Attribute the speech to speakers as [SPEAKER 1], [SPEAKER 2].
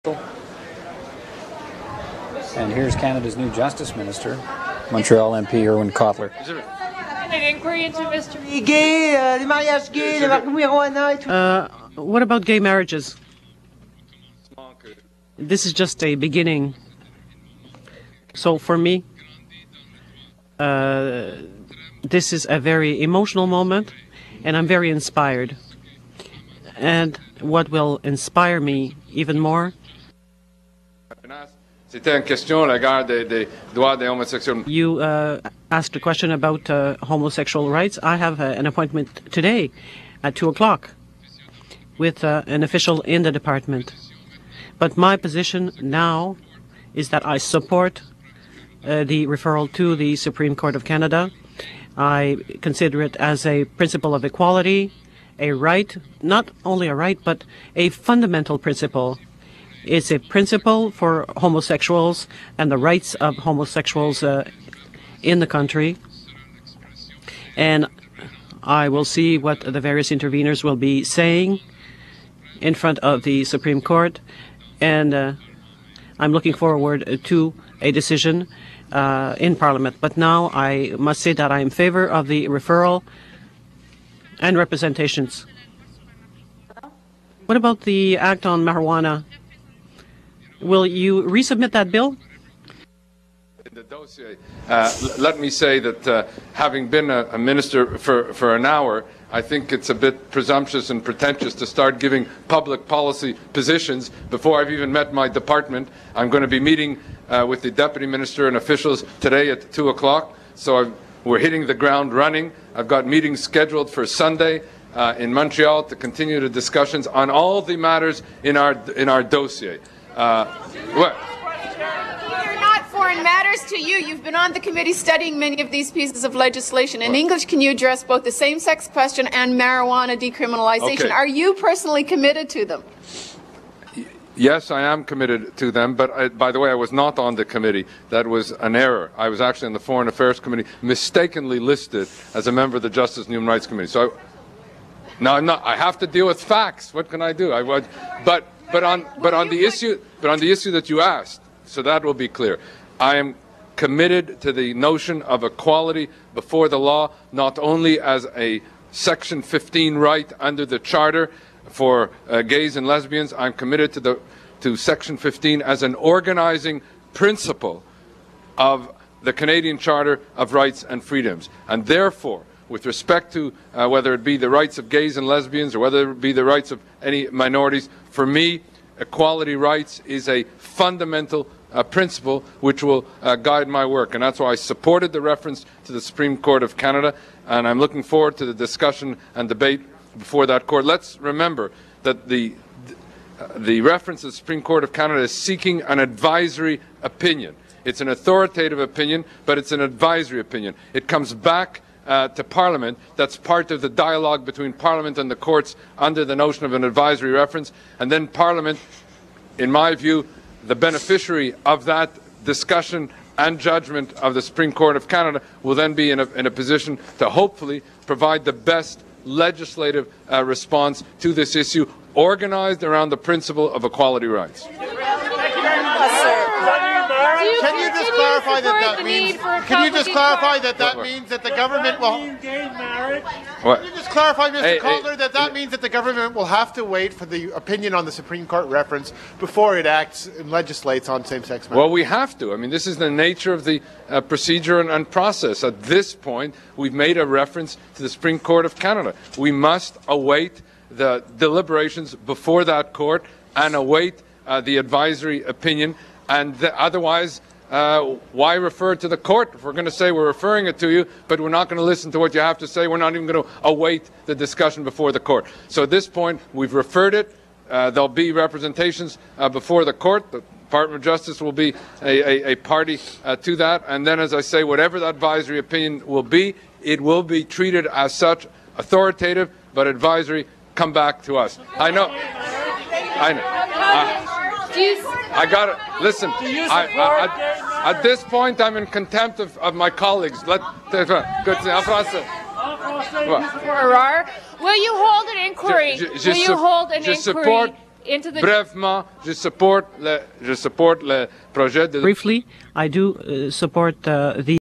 [SPEAKER 1] And here's Canada's new Justice Minister, Montreal MP Irwin Cotler.
[SPEAKER 2] An inquiry into Mr.
[SPEAKER 3] What about gay marriages? This is just a beginning. So for me, this is a very emotional moment, and I'm very inspired. And what will inspire me even more? You asked a question about homosexual rights. I have an appointment today at 2 o'clock with an official in the department. But my position now is that I support the referral to the Supreme Court of Canada. I consider it as a principle of equality, a right, not only a right, but a fundamental principle. It's a principle for homosexuals and the rights of homosexuals in the country. And I will see what the various interveners will be saying in front of the Supreme Court. And I'm looking forward to a decision in Parliament. But now I must say that I am in favor of the referral and representations. What about the Act on Marijuana? Will you resubmit that bill?
[SPEAKER 4] In the dossier, let me say that having been a minister for an hour, I think it's a bit presumptuous and pretentious to start giving public policy positions before I've even met my department. I'm going to be meeting with the Deputy Minister and officials today at 2 o'clock, so we're hitting the ground running. I've got meetings scheduled for Sunday in Montreal to continue the discussions on all the matters in our dossier.
[SPEAKER 2] What? They're not foreign matters to you. You've been on the committee studying many of these pieces of legislation. In English, can you address both the same-sex question and marijuana decriminalization? Okay. Are you personally committed to them?
[SPEAKER 4] Yes, I am committed to them, but by the way, I was not on the committee. That was an error. I was actually in the Foreign Affairs Committee, mistakenly listed as a member of the Justice and Human Rights Committee. So no, I'm not. I have to deal with facts. What can I do? But on the issue that you asked, so that will be clear. I am committed to the notion of equality before the law, not only as a Section 15 right under the Charter for gays and lesbians. I'm committed to Section 15 as an organizing principle of the Canadian Charter of Rights and Freedoms, and therefore, with respect to whether it be the rights of gays and lesbians or whether it be the rights of any minorities, for me, equality rights is a fundamental principle which will guide my work. And that's why I supported the reference to the Supreme Court of Canada, and I'm looking forward to the discussion and debate before that court. Let's remember that the reference to the Supreme Court of Canada is seeking an advisory opinion. It's an authoritative opinion, but it's an advisory opinion. It comes back to Parliament. That's part of the dialogue between Parliament and the courts under the notion of an advisory reference. And then Parliament, in my view, the beneficiary of that discussion and judgment of the Supreme Court of Canada, will then be in a position to hopefully provide the best legislative response to this issue, organized around the principle of equality rights.
[SPEAKER 5] Can you just clarify that means? Can you just clarify that means that the government will? Can you just clarify, Mr. Cotler, that means that the government will have to wait for the opinion on the Supreme Court reference before it acts and legislates on same-sex marriage?
[SPEAKER 4] Well, we have to. I mean, this is the nature of the procedure and process. At this point, we've made a reference to the Supreme Court of Canada. We must await the deliberations before that court and await the advisory opinion. And otherwise, why refer to the court? If we're going to say we're referring it to you, but we're not going to listen to what you have to say, we're not even going to await the discussion before the court. So at this point, we've referred it. There'll be representations before the court. The Department of Justice will be a party to that. And then, as I say, whatever the advisory opinion will be, it will be treated as such, authoritative, but advisory. Come back to us. I know. I got it. Listen, at this point, I'm in contempt of my colleagues. Will you hold an inquiry?
[SPEAKER 2] into the...
[SPEAKER 4] Brièvement, je supporte le projet de...
[SPEAKER 3] Briefly, I do support the